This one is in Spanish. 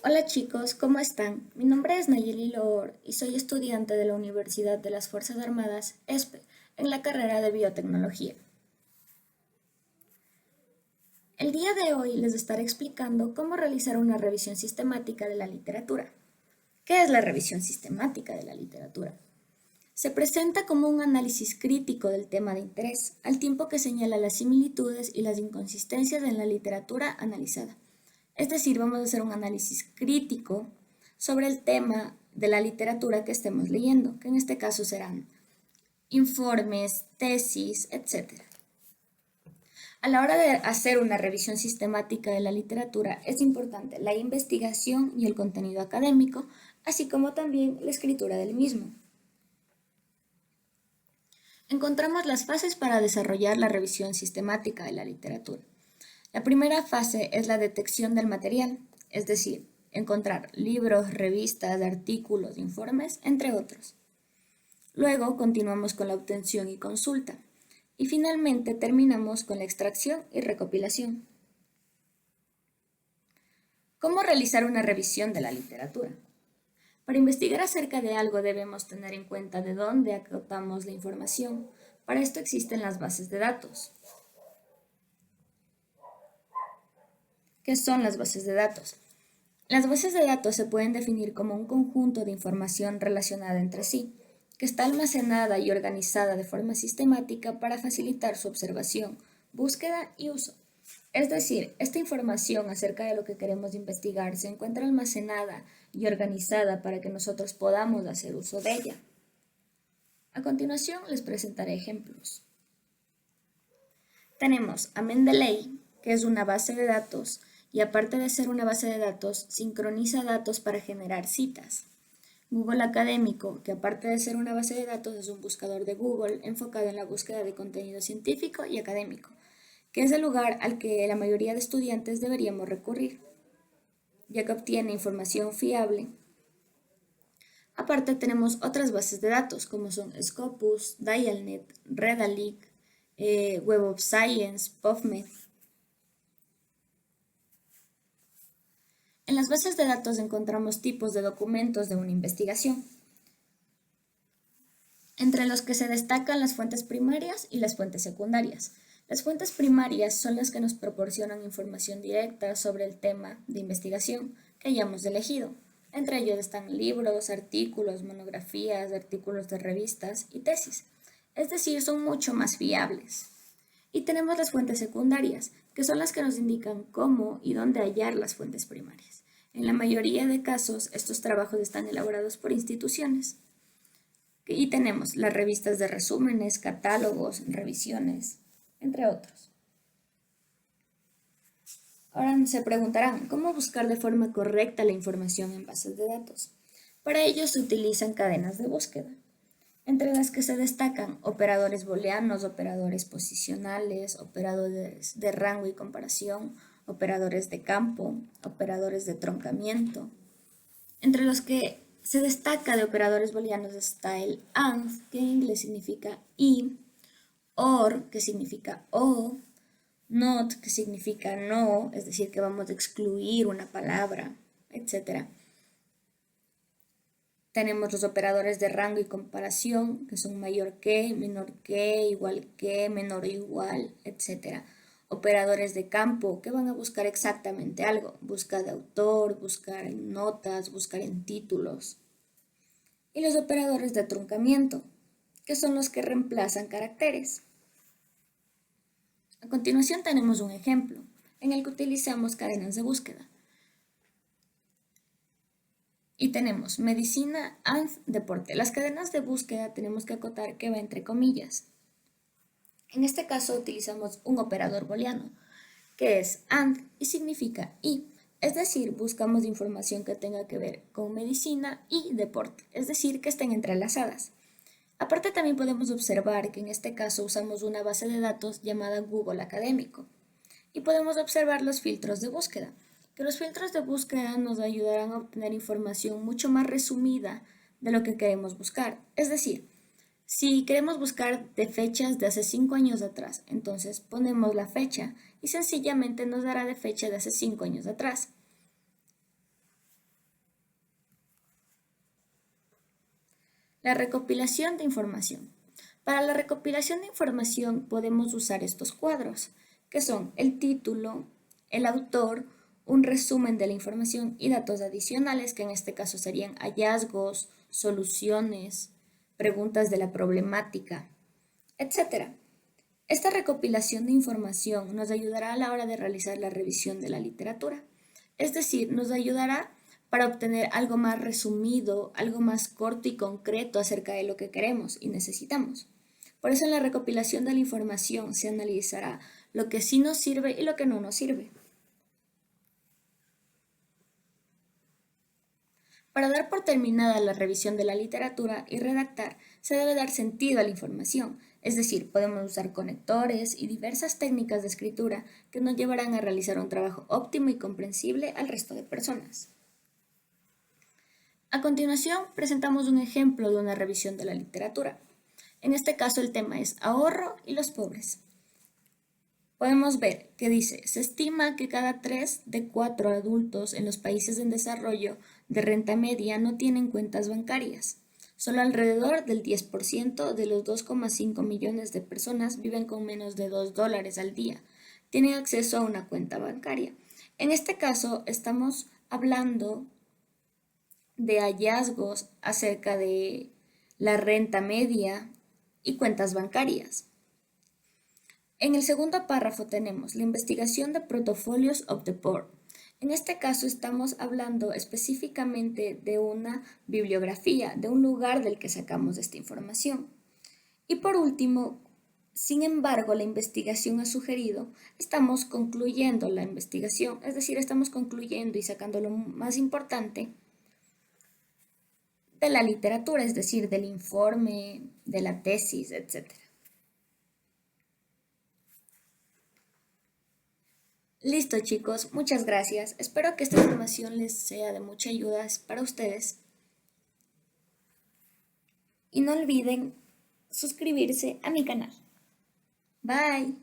Hola chicos, ¿cómo están? Mi nombre es Nayeli Loor y soy estudiante de la Universidad de las Fuerzas Armadas, ESPE, en la carrera de Biotecnología. El día de hoy les estaré explicando cómo realizar una revisión sistemática de la literatura. ¿Qué es la revisión sistemática de la literatura? Se presenta como un análisis crítico del tema de interés, al tiempo que señala las similitudes y las inconsistencias en la literatura analizada. Es decir, vamos a hacer un análisis crítico sobre el tema de la literatura que estemos leyendo, que en este caso serán informes, tesis, etc. A la hora de hacer una revisión sistemática de la literatura es importante la investigación y el contenido académico, así como también la escritura del mismo. Encontramos las fases para desarrollar la revisión sistemática de la literatura. La primera fase es la detección del material, es decir, encontrar libros, revistas, artículos, informes, entre otros. Luego continuamos con la obtención y consulta. Y finalmente terminamos con la extracción y recopilación. ¿Cómo realizar una revisión de la literatura? Para investigar acerca de algo debemos tener en cuenta de dónde acotamos la información. Para esto existen las bases de datos. ¿Qué son las bases de datos? Las bases de datos se pueden definir como un conjunto de información relacionada entre sí, que está almacenada y organizada de forma sistemática para facilitar su observación, búsqueda y uso. Es decir, esta información acerca de lo que queremos investigar se encuentra almacenada y organizada para que nosotros podamos hacer uso de ella. A continuación les presentaré ejemplos. Tenemos a Mendeley, que es una base de datos, y aparte de ser una base de datos, sincroniza datos para generar citas. Google Académico, que aparte de ser una base de datos, es un buscador de Google enfocado en la búsqueda de contenido científico y académico, que es el lugar al que la mayoría de estudiantes deberíamos recurrir, ya que obtiene información fiable. Aparte tenemos otras bases de datos, como son Scopus, Dialnet, Redalyc, Web of Science, PubMed. En las bases de datos encontramos tipos de documentos de una investigación, entre los que se destacan las fuentes primarias y las fuentes secundarias. Las fuentes primarias son las que nos proporcionan información directa sobre el tema de investigación que hayamos elegido. Entre ellos están libros, artículos, monografías, artículos de revistas y tesis. Es decir, son mucho más fiables. Y tenemos las fuentes secundarias, que son las que nos indican cómo y dónde hallar las fuentes primarias. En la mayoría de casos, estos trabajos están elaborados por instituciones. Y tenemos las revistas de resúmenes, catálogos, revisiones, entre otros. Ahora se preguntarán, ¿cómo buscar de forma correcta la información en bases de datos? Para ello se utilizan cadenas de búsqueda, entre las que se destacan operadores booleanos, operadores posicionales, operadores de rango y comparación, operadores de campo, operadores de troncamiento. Entre los que se destaca de operadores booleanos está el AND, que en inglés significa y, OR, que significa o, NOT, que significa no, es decir, que vamos a excluir una palabra, etc. Tenemos los operadores de rango y comparación, que son mayor que, menor que, igual que, menor o igual, etc. Operadores de campo, que van a buscar exactamente algo, buscar de autor, buscar en notas, buscar en títulos. Y los operadores de truncamiento, que son los que reemplazan caracteres. A continuación tenemos un ejemplo, en el que utilizamos cadenas de búsqueda. Y tenemos medicina and deporte. Las cadenas de búsqueda tenemos que acotar que va entre comillas. En este caso utilizamos un operador booleano, que es and y significa y. Es decir, buscamos información que tenga que ver con medicina y deporte, es decir, que estén entrelazadas. Aparte también podemos observar que en este caso usamos una base de datos llamada Google Académico y podemos observar los filtros de búsqueda, que los filtros de búsqueda nos ayudarán a obtener información mucho más resumida de lo que queremos buscar. Es decir, si queremos buscar de fechas de hace 5 años atrás, entonces ponemos la fecha y sencillamente nos dará de fecha de hace 5 años atrás. La recopilación de información. Para la recopilación de información podemos usar estos cuadros, que son el título, el autor, un resumen de la información y datos adicionales, que en este caso serían hallazgos, soluciones, preguntas de la problemática, etc. Esta recopilación de información nos ayudará a la hora de realizar la revisión de la literatura, es decir, nos ayudará para obtener algo más resumido, algo más corto y concreto acerca de lo que queremos y necesitamos. Por eso en la recopilación de la información se analizará lo que sí nos sirve y lo que no nos sirve. Para dar por terminada la revisión de la literatura y redactar, se debe dar sentido a la información, es decir, podemos usar conectores y diversas técnicas de escritura que nos llevarán a realizar un trabajo óptimo y comprensible al resto de personas. A continuación, presentamos un ejemplo de una revisión de la literatura. En este caso, el tema es ahorro y los pobres. Podemos ver que dice, se estima que cada 3 de 4 adultos en los países en desarrollo de renta media no tienen cuentas bancarias. Solo alrededor del 10% de los 2,5 millones de personas viven con menos de $2 al día. Tienen acceso a una cuenta bancaria. En este caso, estamos hablando de hallazgos acerca de la renta media y cuentas bancarias. En el segundo párrafo tenemos la investigación de Portfolios of the Poor. En este caso estamos hablando específicamente de una bibliografía, de un lugar del que sacamos esta información. Y por último, sin embargo, la investigación ha sugerido, estamos concluyendo la investigación, es decir, estamos concluyendo y sacando lo más importante de la literatura, es decir, del informe, de la tesis, etc. Listo, chicos, muchas gracias. Espero que esta información les sea de mucha ayuda para ustedes. Y no olviden suscribirse a mi canal. Bye.